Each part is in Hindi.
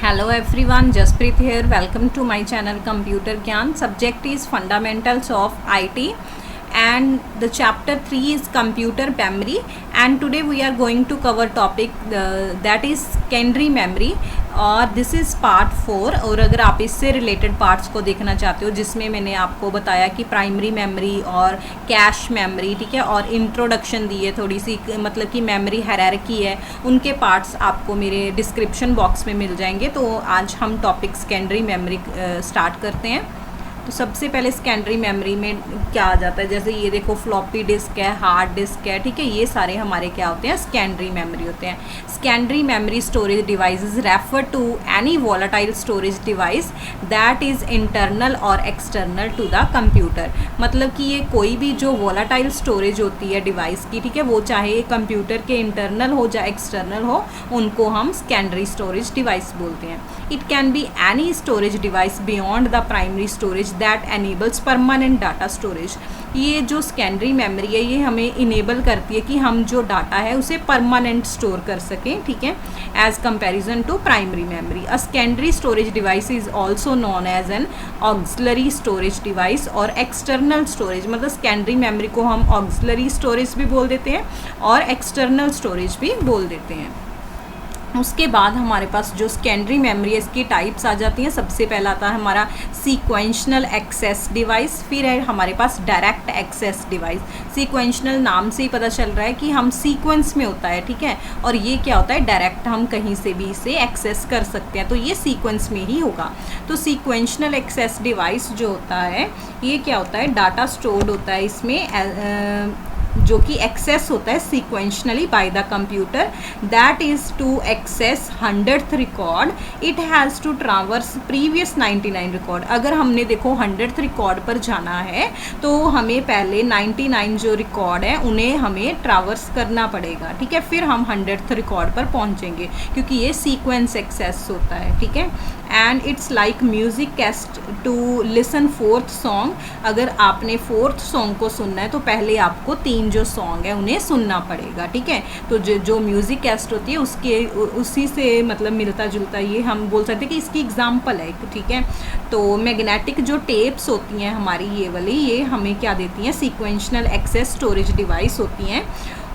Hello everyone, Jaspreet here. Welcome to my channel Computer Gyan. Subject is Fundamentals of IT and the chapter 3 is Computer Memory, and today we are going to cover topic that is secondary memory और दिस इज़ पार्ट 4। और अगर आप इससे रिलेटेड पार्ट्स को देखना चाहते हो जिसमें मैंने आपको बताया कि प्राइमरी मेमोरी और कैश मेमोरी, ठीक है, और इंट्रोडक्शन दी है थोड़ी सी, मतलब कि मेमोरी हायरार्की है, उनके पार्ट्स आपको मेरे डिस्क्रिप्शन बॉक्स में मिल जाएंगे। तो आज हम टॉपिक सेकेंडरी मेमोरी स्टार्ट करते हैं। तो सबसे पहले सेकेंडरी मेमोरी में क्या आ जाता है, जैसे ये देखो फ्लॉपी डिस्क है, हार्ड डिस्क है, ठीक है, ये सारे हमारे क्या होते हैं, सेकेंडरी मेमोरी होते हैं। Secondary memory storage devices refer to any volatile storage device that is internal और एक्सटर्नल टू द कंप्यूटर। मतलब कि ये कोई भी जो वॉलेटाइल स्टोरेज होती है डिवाइस की, ठीक है, वो चाहे कंप्यूटर के इंटरनल हो या एक्सटर्नल हो, उनको हम सेकेंडरी स्टोरेज डिवाइस बोलते हैं। It can be any storage device beyond the primary storage that enables permanent data storage. ये जो सेकेंडरी मेमोरी है ये हमें इनेबल करती है कि हम जो डाटा है उसे परमानेंट स्टोर कर सकें, ठीक है, as comparison to primary memory. A secondary storage device is also known as an auxiliary storage device और एक्सटर्नल स्टोरेज। मतलब सेकेंडरी मेमोरी को हम ऑक्सिलरी स्टोरेज भी बोल देते हैं और एक्सटर्नल स्टोरेज भी बोल देते हैं। उसके बाद हमारे पास जो सेकेंडरी मेमोरी है इसकी टाइप्स आ जाती हैं। सबसे पहला आता है हमारा सीक्वेंशनल एक्सेस डिवाइस, फिर है हमारे पास डायरेक्ट एक्सेस डिवाइस। सीक्वेंशनल नाम से ही पता चल रहा है कि हम सीक्वेंस में होता है, ठीक है, और ये क्या होता है, डायरेक्ट हम कहीं से भी इसे एक्सेस कर सकते हैं, तो ये सीक्वेंस में ही होगा। तो सीक्वेंशनल एक्सेस डिवाइस जो होता है ये क्या होता है, डाटा स्टोर्ड होता है इसमें, जो कि एक्सेस होता है sequentially by the computer that is to access 100th record it has to traverse previous 99 record. अगर हमने देखो 100th रिकॉर्ड पर जाना है तो हमें पहले 99 जो रिकॉर्ड है उन्हें हमें ट्रावर्स करना पड़ेगा, ठीक है, फिर हम 100th रिकॉर्ड पर पहुंचेंगे, क्योंकि ये सीक्वेंस एक्सेस होता है, ठीक है। And it's like music cassette to listen 4th song. अगर आपने 4th सॉन्ग को सुनना है तो पहले आपको 3 जो सॉन्ग है उन्हें सुनना पड़ेगा, ठीक है। तो जो म्यूज़िक कैस्ट होती है उसके उसी से मतलब मिलता जुलता ये हम बोल सकते हैं कि इसकी एग्जांपल है, ठीक है। तो मैग्नेटिक जो टेप्स होती हैं हमारी ये वाली, ये हमें क्या देती हैं, सीक्वेंशनल एक्सेस स्टोरेज डिवाइस होती हैं।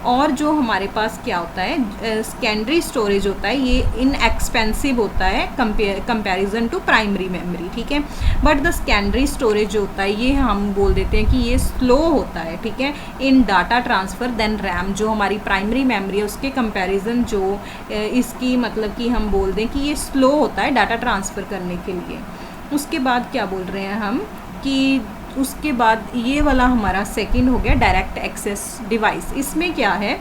और जो हमारे पास क्या होता है, सेकेंडरी स्टोरेज होता है, ये इनएक्सपेंसिव होता है कंपैरिजन टू प्राइमरी मेमोरी, ठीक है। बट द सेकेंडरी स्टोरेज जो होता है ये हम बोल देते हैं कि ये स्लो होता है, ठीक है, इन डाटा ट्रांसफ़र देन रैम। जो हमारी प्राइमरी मेमोरी है उसके कंपैरिजन जो इसकी मतलब कि हम बोल दें कि ये स्लो होता है डाटा ट्रांसफ़र करने के लिए। उसके बाद क्या बोल रहे हैं हम कि उसके बाद ये वाला हमारा सेकंड हो गया डायरेक्ट एक्सेस डिवाइस। इसमें क्या है,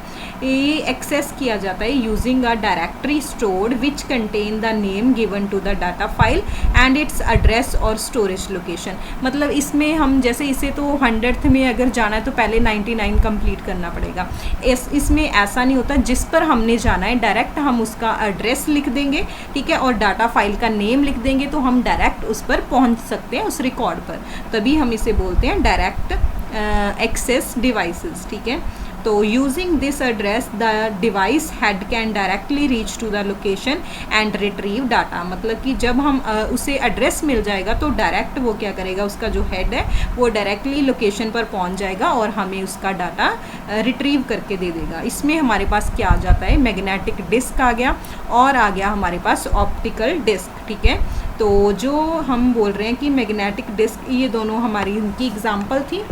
ये एक्सेस किया जाता है using a directory stored which contain the name given to the data file and its address और स्टोरेज लोकेशन। मतलब इसमें हम जैसे इसे तो 100th में अगर जाना है तो पहले 99 कंप्लीट करना पड़ेगा। इसमें ऐसा नहीं होता, जिस पर हमने जाना है डायरेक्ट हम उसका एड्रेस लिख देंगे, ठीक है, और डाटा फाइल का नेम लिख देंगे तो हम डायरेक्ट उस पर पहुंच सकते हैं उस रिकॉर्ड पर, तभी हम इसे बोलते हैं डायरेक्ट एक्सेस डिवाइसेस, ठीक है। तो using this address the device head can directly reach to the location and retrieve data. मतलब कि जब हम उसे एड्रेस मिल जाएगा तो डायरेक्ट वो क्या करेगा, उसका जो हेड है वो डायरेक्टली लोकेशन पर पहुंच जाएगा और हमें उसका डाटा रिट्रीव करके दे देगा। इसमें हमारे पास क्या आ जाता है, मैग्नेटिक डिस्क आ गया और आ गया हमारे पास ऑप्टिकल डिस्क, ठीक है। तो जो हम बोल रहे हैं कि मैग्नेटिक डिस्क, ये दोनों हमारी इनकी एग्जांपल थी।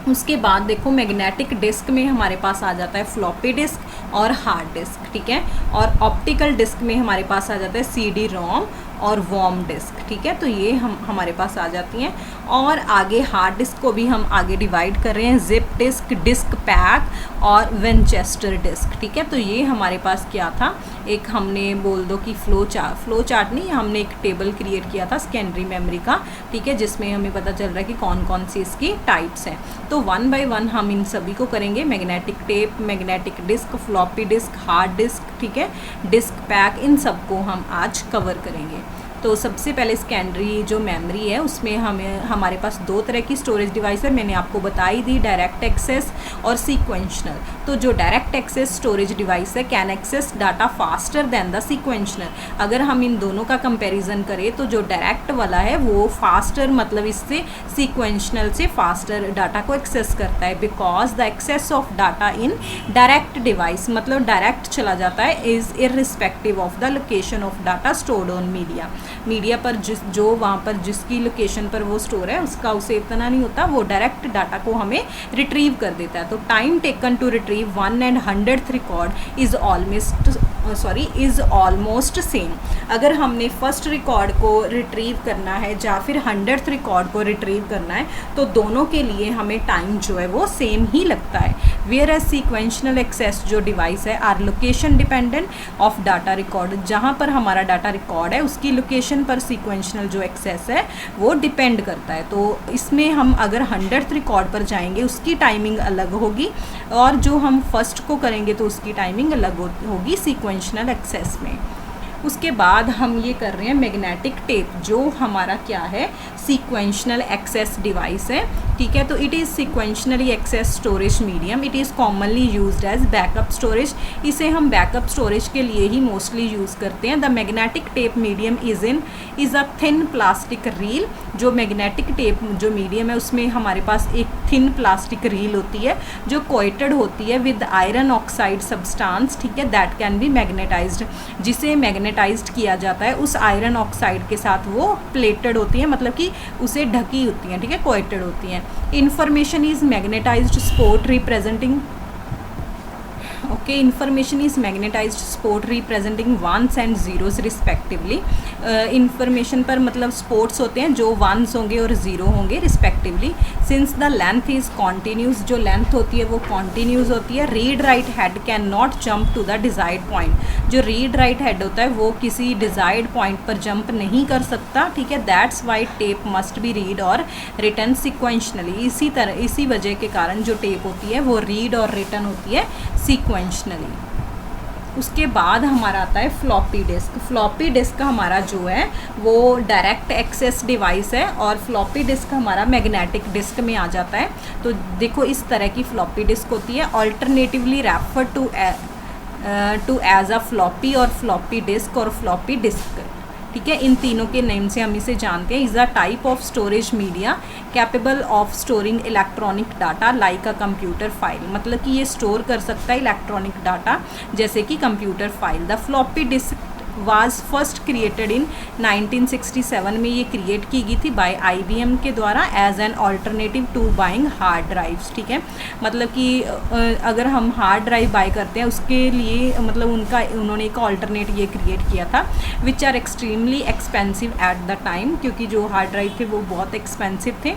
उसके बाद देखो मैग्नेटिक डिस्क में हमारे पास आ जाता है फ्लॉपी डिस्क और हार्ड डिस्क, ठीक है, और ऑप्टिकल डिस्क में हमारे पास आ जाता है CD रोम और वॉर्म डिस्क, ठीक है। तो ये हमारे पास आ जाती हैं। और आगे हार्ड डिस्क को भी हम आगे डिवाइड कर रहे हैं, जिप डिस्क, डिस्क पैक और विंचेस्टर डिस्क, ठीक है। तो ये हमारे पास क्या था, एक हमने बोल दो कि फ्लो चार्ट नहीं, हमने एक टेबल क्रिएट किया था सेकेंडरी मेमोरी का, ठीक है, जिसमें हमें पता चल रहा है कि कौन कौन सी इसकी टाइप्स हैं। तो 1 बाय 1 हम इन सभी को करेंगे, magnetic tape, magnetic disk, floppy disk, hard disk, ठीक है, डिस्क पैक, इन सबको हम आज कवर करेंगे। तो सबसे पहले सेकेंडरी जो मेमोरी है उसमें हमारे पास दो तरह की स्टोरेज डिवाइस है, मैंने आपको बताई दी, डायरेक्ट एक्सेस और सीक्वेंशनल। तो जो डायरेक्ट एक्सेस स्टोरेज डिवाइस है can access data faster than the sequential. अगर हम इन दोनों का कंपैरिजन करें तो जो डायरेक्ट वाला है वो फास्टर, मतलब इससे सीक्वेंशनल से फास्टर डाटा को एक्सेस करता है, because the access of data in direct device, मतलब डायरेक्ट चला जाता है, is irrespective of the location of data stored on media पर जो वहाँ पर जिसकी लोकेशन पर वो स्टोर है उसका उसे इतना नहीं होता, वो डायरेक्ट डाटा को हमें रिट्रीव कर देता है। तो time taken to retrieve 1 and 100th record is almost same. अगर हमने फर्स्ट रिकॉर्ड को रिट्रीव करना है या फिर 100th रिकॉर्ड को रिट्रीव करना है तो दोनों के लिए हमें टाइम जो है वो सेम ही लगता है। वेयर एज सीक्वेंशनल एक्सेस जो डिवाइस है are location dependent of data record, जहाँ पर हमारा डाटा रिकॉर्ड है उसकी लोकेशन पर सीक्वेंशनल जो एक्सेस है वो डिपेंड करता है। तो इसमें हम अगर 100th रिकॉर्ड पर जाएंगे उसकी टाइमिंग अलग होगी, और जो हम फर्स्ट को करेंगे तो उसकी टाइमिंग अलग होगी सीक्वेंशनल एक्सेस में। उसके बाद हम ये कर रहे हैं मैग्नेटिक टेप, जो हमारा क्या है सीक्वेंशनल एक्सेस डिवाइस है, ठीक है। तो it is sequentially access storage medium, it is commonly used as backup storage. इसे हम बैकअप स्टोरेज के लिए ही मोस्टली यूज़ करते हैं। The magnetic tape medium is a thin plastic reel. जो मैग्नेटिक टेप जो मीडियम है उसमें हमारे पास एक थिन प्लास्टिक रील होती है जो कोएटेड होती है विद आयरन ऑक्साइड सब्सटेंस, ठीक है, दैट कैन बी मैग्नेटाइज्ड, जिसे मैग्नेटाइज्ड किया जाता है उस आयरन ऑक्साइड के साथ। वो प्लेटेड होती है, मतलब कि उसे ढकी होती हैं, ठीक है, कोएटेड होती हैं। Information is magnetised spot representing information is magnetized spot representing ones and zeros respectively। information पर मतलब spots होते हैं जो ones होंगे और zero होंगे respectively। since the length is continuous, जो length होती है वो continuous होती है। read write head can not jump to the desired point, जो read write head होता है वो किसी desired point पर jump नहीं कर सकता, ठीक है। that's why tape must be read और written sequentially। इसी वजह के कारण जो tape होती है वो read और written होती है sequentially। उसके बाद हमारा आता है फ्लॉपी डिस्क। फ्लॉपी डिस्क हमारा जो है वो डायरेक्ट एक्सेस डिवाइस है और फ्लॉपी डिस्क हमारा मैग्नेटिक डिस्क में आ जाता है। तो देखो इस तरह की फ्लॉपी डिस्क होती है, alternatively refer to as a floppy और फ्लॉपी डिस्क और फ्लॉपी डिस्क, ठीक है। इन तीनों के नेम से हम इसे जानते हैं। Is a type of storage media capable of storing electronic data like a computer file, मतलब कि ये स्टोर कर सकता है इलेक्ट्रॉनिक डाटा जैसे कि computer file. The floppy disk was first created in 1967 में ये क्रिएट की गई थी बाय IBM के द्वारा as an alternative to buying hard drives, ठीक है। मतलब कि अगर हम हार्ड ड्राइव बाय करते हैं उसके लिए मतलब उन्होंने एक ऑल्टरनेट ये क्रिएट किया था which are extremely expensive at the time, क्योंकि जो हार्ड ड्राइव थे वो बहुत एक्सपेंसिव थे।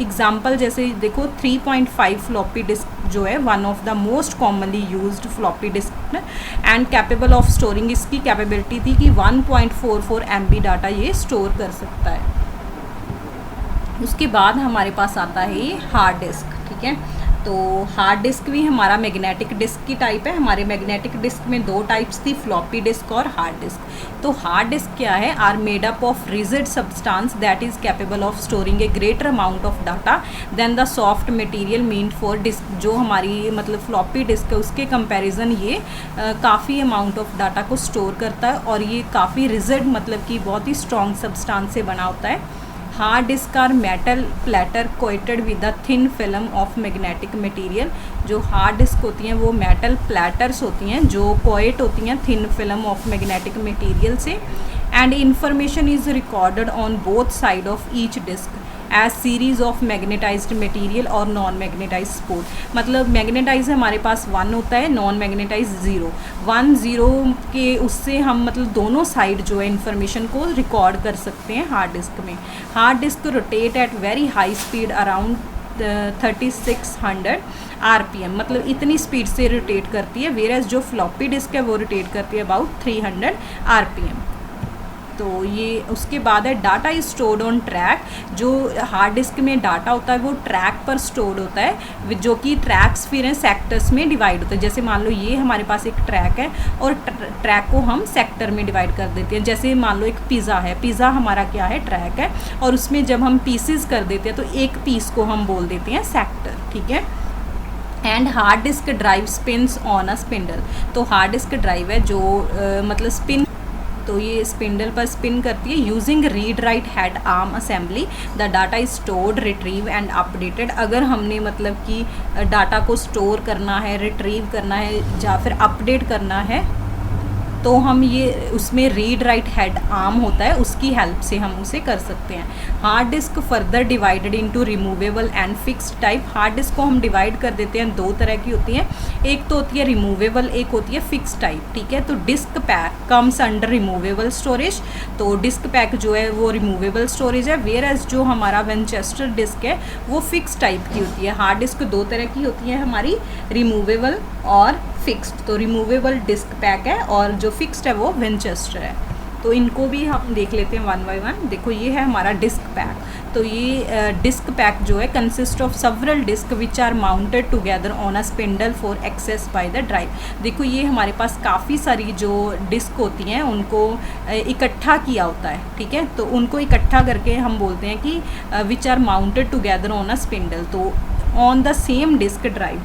एग्जाम्पल जैसे देखो 3.5 फ्लॉपी डिस्क जो है one of the most commonly used floppy disk and capable of storing, इसकी कैपेबिलिटी थी कि 1.44 MB डाटा ये स्टोर कर सकता है। उसके बाद हमारे पास आता है ये हार्ड डिस्क, ठीक है। तो हार्ड डिस्क भी हमारा मैग्नेटिक डिस्क की टाइप है। हमारे मैग्नेटिक डिस्क में दो टाइप्स थी, फ्लॉपी डिस्क और हार्ड डिस्क। तो हार्ड डिस्क क्या है, are made up of rigid substance that is capable of storing a greater amount of data than the soft material meant for disk. जो हमारी मतलब फ्लॉपी डिस्क है उसके कंपैरिजन ये काफ़ी अमाउंट ऑफ डाटा को स्टोर करता है और ये काफ़ी रिजिड मतलब कि बहुत ही स्ट्रॉन्ग सब्सटेंस से बना होता है। Hard disk are metal platter coated with a thin film of magnetic material. जो हार्ड डिस्क होती हैं वो मेटल प्लेटर्स होती हैं जो कोएट होती हैं thin film of magnetic material से। And information is recorded on both side of each disk as series of magnetised material और नॉन मैग्नेटाइज स्पोर्ट। मतलब मैग्नेटाइज हमारे पास 1 होता है, नॉन मैग्नेटाइज 0। 1 0 के उससे हम मतलब दोनों साइड जो है इन्फॉर्मेशन को रिकॉर्ड कर सकते हैं हार्ड डिस्क में। Hard disk rotate at very high speed around 3600 RPM, मतलब इतनी स्पीड से रोटेट करती है। वेयर एज जो फ्लॉपी डिस्क है वो रोटेट करती है अबाउट 300 RPM। तो ये उसके बाद है data is stored on track. जो हार्ड डिस्क में डाटा होता है वो ट्रैक पर स्टोर्ड होता है, जो कि ट्रैक्स फिर हैं सेक्टर्स में डिवाइड होता है। जैसे मान लो ये हमारे पास एक ट्रैक है और ट्रैक को हम सेक्टर में डिवाइड कर देते हैं। जैसे मान लो एक पिज़्ज़ा है, पिज़्ज़ा हमारा क्या है, ट्रैक है, और उसमें जब हम पीसेस कर देते हैं तो एक पीस को हम बोल देते हैं सेक्टर, ठीक है। And hard disk drive spins on a spindle. तो हार्ड डिस्क ड्राइव है जो मतलब स्पिन, तो ये स्पिंडल पर स्पिन करती है। Using read write head arm assembly the data is stored, retrieve and updated. अगर हमने मतलब कि डाटा को स्टोर करना है, रिट्रीव करना है या फिर अपडेट करना है तो हम ये उसमें रीड राइट हेड आर्म होता है, उसकी हेल्प से हम उसे कर सकते हैं। Hard disk further divided into removable and fixed type. Hard disk को हम डिवाइड कर देते हैं, दो तरह की होती हैं, एक तो होती है रिमूवेबल, एक होती है फिक्स्ड टाइप, ठीक है। तो disk pack comes under removable storage. तो डिस्क पैक जो है वो रिमूवेबल स्टोरेज है, वेयर एज जो हमारा विंचेस्टर डिस्क है वो फिक्स टाइप की होती है। हार्ड डिस्क दो तरह की होती है हमारी, रिमूवेबल और फिक्स्ड। तो रिमूवेबल डिस्क पैक है और जो फिक्स्ड है वो विंचेस्टर है। तो इनको भी हम देख लेते हैं वन बाय वन। देखो ये है हमारा डिस्क पैक। तो ये डिस्क पैक जो है consist of several disk which are mounted together on a spindle for access by the drive. देखो ये हमारे पास काफ़ी सारी जो डिस्क होती हैं उनको इकट्ठा किया होता है, ठीक है। तो उनको इकट्ठा करके हम बोलते हैं कि which are mounted together on a spindle. तो on the same disk drive,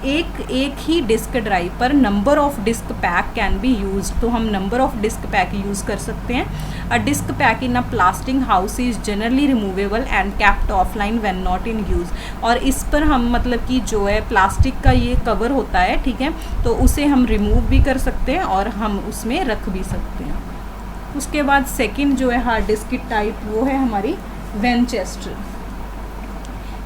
एक ही डिस्क ड्राइव पर number of disk pack can be use. तो हम number of disk pack use कर सकते हैं। A disk pack in a plastic house is generally removable and kept offline when not in use. और इस पर हम मतलब कि जो है प्लास्टिक का ये कवर होता है, ठीक है, तो उसे हम रिमूव भी कर सकते हैं और हम उसमें रख भी सकते हैं। उसके बाद सेकेंड जो है हार्ड डिस्क की टाइप वो है हमारी विंचेस्टर।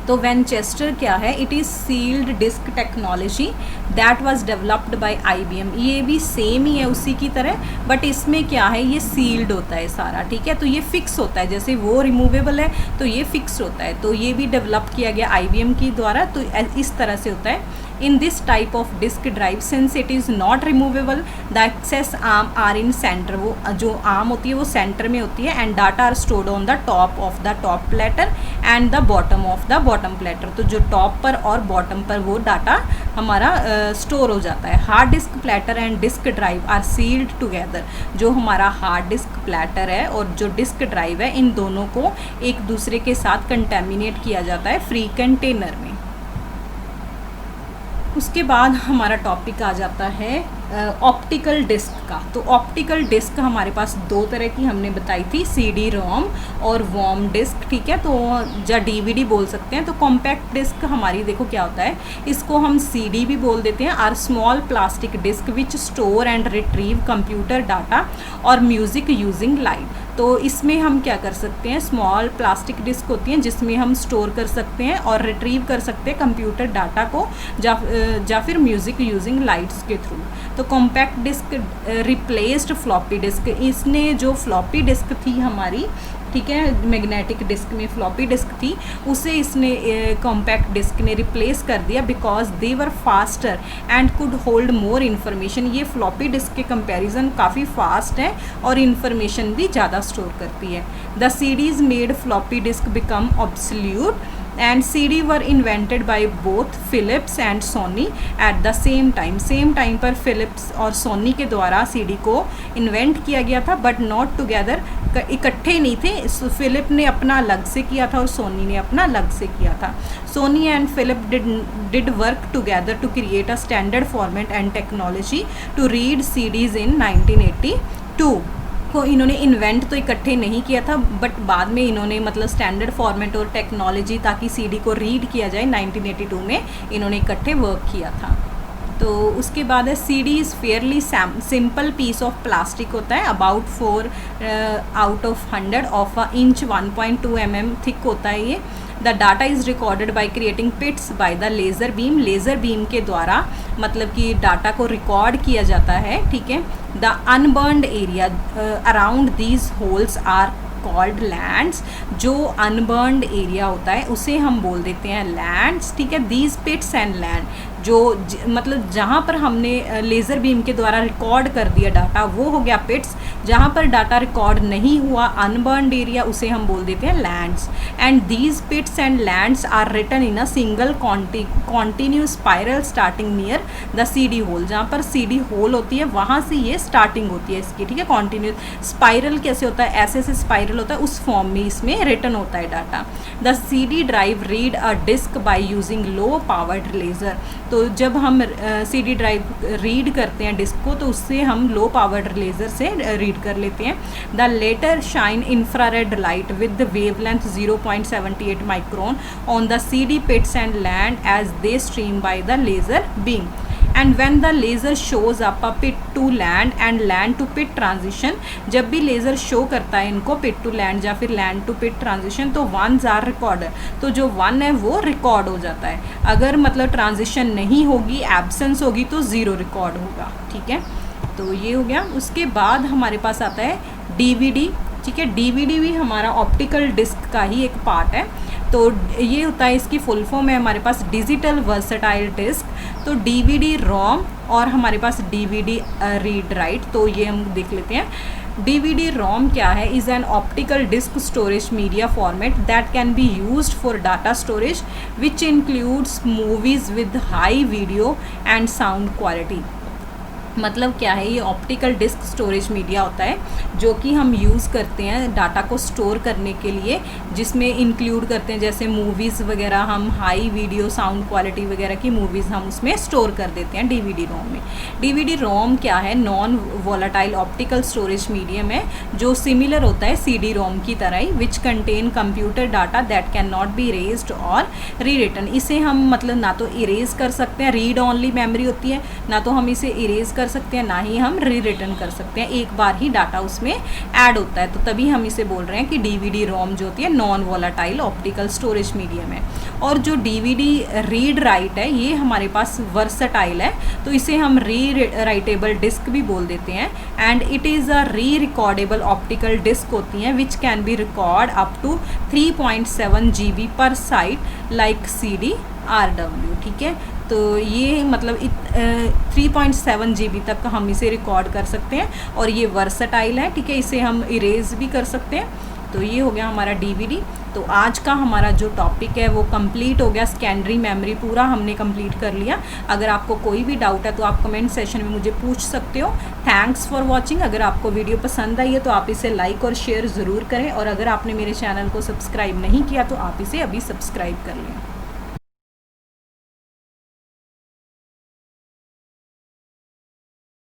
तो विंचेस्टर क्या है, it is sealed disk technology that was developed by IBM। ये भी सेम ही है उसी की तरह, बट इसमें क्या है, ये सील्ड होता है सारा, ठीक है। तो ये फिक्स होता है, जैसे वो रिमूवेबल है तो ये फिक्स होता है। तो ये भी डेवलप किया गया IBM की द्वारा। तो इस तरह से होता है। In this type of disk drive, since it is not removable, the access arm are in center। वो जो आर्म होती है वो सेंटर में होती है। And data are stored on the top of the top platter and the bottom of the bottom platter. तो जो टॉप पर और बॉटम पर वो डाटा हमारा स्टोर हो जाता है। Hard disk platter and disk drive are sealed together. जो हमारा हार्ड डिस्क प्लेटर है और जो डिस्क ड्राइव है, इन दोनों को एक दूसरे के साथ कंटेमिनेट किया जाता है फ्री कंटेनर में। उसके बाद हमारा टॉपिक आ जाता है ऑप्टिकल डिस्क का। तो ऑप्टिकल डिस्क हमारे पास दो तरह की हमने बताई थी, CD-ROM और वॉर्म डिस्क, ठीक है। तो या DVD बोल सकते हैं। तो कॉम्पैक्ट डिस्क हमारी देखो क्या होता है, इसको हम CD भी बोल देते हैं। Are small plastic disk which store and retrieve computer data और म्यूज़िक यूजिंग लाइट। तो इसमें हम क्या कर सकते हैं, स्मॉल प्लास्टिक डिस्क होती हैं जिसमें हम स्टोर कर सकते हैं और रिट्रीव कर सकते हैं कंप्यूटर डाटा को या फिर म्यूज़िक यूजिंग लाइट्स के थ्रू। तो compact disk replaced floppy disk. इसने जो फ्लॉपी डिस्क थी हमारी, ठीक है, मैग्नेटिक डिस्क में फ्लॉपी डिस्क थी, उसे इसने कॉम्पैक्ट डिस्क ने रिप्लेस कर दिया because they were faster and could hold more information. ये फ्लॉपी डिस्क के कंपैरिजन काफ़ी फास्ट है और इन्फॉर्मेशन भी ज़्यादा स्टोर करती है। The CDs made floppy disk become obsolete and CD were invented by both Philips and Sony at the same time. Same time पर फिलिप्स और सोनी के द्वारा CD को इन्वेंट किया गया था, बट नॉट टुगेदर, इकट्ठे नहीं थे। फिलिप ने अपना अलग से किया था और सोनी ने अपना अलग से किया था। Sony and Philip did work together to create a standard format and technology to read CDs in 1982। को इन्होंने इन्वेंट तो इकट्ठे नहीं किया था, बट बाद में इन्होंने मतलब स्टैंडर्ड फॉर्मेट और टेक्नोलॉजी ताकि CD को रीड किया जाए 1982 में इन्होंने इकट्ठे वर्क किया था। तो उसके बाद है CD is fairly simple piece of plastic होता है, about 4 out of 100 of a inch, 1.2 mm thick होता है ये। The data is recorded by creating pits by the laser beam. Laser beam के द्वारा मतलब कि डाटा को रिकॉर्ड किया जाता है, ठीक है। The unburned area around these holes are called lands. जो अनबर्नड एरिया होता है उसे हम बोल देते हैं लैंड्स, ठीक है। दीज पिट्स एंड लैंड, मतलब जहाँ पर हमने लेज़र बीम के द्वारा रिकॉर्ड कर दिया डाटा वो हो गया पिट्स। जहाँ पर डाटा रिकॉर्ड नहीं हुआ अनबर्नड एरिया उसे हम बोल देते हैं lands. And these pits and lands are written in a single continuous spiral starting near the CD hole. जहाँ पर CD होल होती है वहाँ से ये स्टार्टिंग होती है इसकी, ठीक है। कॉन्टिन्यूस स्पाइरल कैसे होता है, ऐसे ऐसे स्पाइरल होता है, उस फॉर्म में इसमें रिटन होता है data. The CD drive read a disk by using low powered laser. तो जब हम CD ड्राइव रीड करते हैं डिस्क को तो उससे हम लो पावर्ड लेज़र से रीड कर लेते हैं। The laser shine infrared light with the wavelength 0.78 micron on the CD pits and land as they stream by the laser beam. And when the laser shows up a pit to land and land to pit transition, जब भी लेज़र शो करता है इनको पिट टू लैंड या फिर लैंड टू पिट ट्रांजिशन तो वंस आर रिकॉर्डर, तो जो वन है वो रिकॉर्ड हो जाता है। अगर मतलब ट्रांजिशन नहीं होगी, एब्सेंस होगी तो ज़ीरो रिकॉर्ड होगा, ठीक है। तो ये हो गया। उसके बाद हमारे पास आता है DVD, ठीक है। DVD भी हमारा ऑप्टिकल डिस्क का ही एक पार्ट है। तो ये होता है, इसकी फुल फॉर्म है हमारे पास डिजिटल वर्सेटाइल डिस्क। तो DVD रोम और हमारे पास DVD रीड राइट, तो ये हम देख लेते हैं। DVD रोम क्या है, is an optical disk storage media format that can be used for data storage which includes movies with high video and sound quality. मतलब क्या है, ये ऑप्टिकल डिस्क स्टोरेज मीडिया होता है जो कि हम यूज़ करते हैं डाटा को स्टोर करने के लिए, जिसमें इंक्लूड करते हैं जैसे मूवीज़ वगैरह, हम हाई वीडियो साउंड क्वालिटी वगैरह की मूवीज़ हम उसमें स्टोर कर देते हैं DVD रोम में। DVD रोम क्या है, non volatile optical storage medium है जो सिमिलर होता है CD रोम की तरह ही, which contain computer data that can not be erased और री रिटन। इसे हम मतलब ना तो इरेज कर सकते हैं, रीड ऑनली मेमोरी होती है, ना तो हम इसे इरेज कर सकते हैं, ना ही हम री रिटर्न कर सकते हैं, एक बार ही डाटा उसमें ऐड होता है। तो तभी हम इसे बोल रहे हैं कि DVD रोम जो होती है non volatile optical storage medium है। और जो DVD रीड राइट है ये हमारे पास वर्सेटाइल है, तो इसे हम री राइटेबल डिस्क भी बोल देते हैं। एंड इट इज़ अ री रिकॉर्डेबल ऑप्टिकल डिस्क होती हैं which can be record up to 3.7 GB per side like CD RW, ठीक है। तो ये मतलब 3.7 GB तक हम इसे रिकॉर्ड कर सकते हैं और ये वर्सेटाइल है, ठीक है। इसे हम इरेज भी कर सकते हैं। तो ये हो गया हमारा DVD। तो आज का हमारा जो टॉपिक है वो कंप्लीट हो गया, सेकेंडरी मेमोरी पूरा हमने कंप्लीट कर लिया। अगर आपको कोई भी डाउट है तो आप कमेंट सेशन में मुझे पूछ सकते हो। Thanks for watching. अगर आपको वीडियो पसंद आई है तो आप इसे लाइक और शेयर ज़रूर करें, और अगर आपने मेरे चैनल को सब्सक्राइब नहीं किया तो आप इसे अभी सब्सक्राइब कर लें।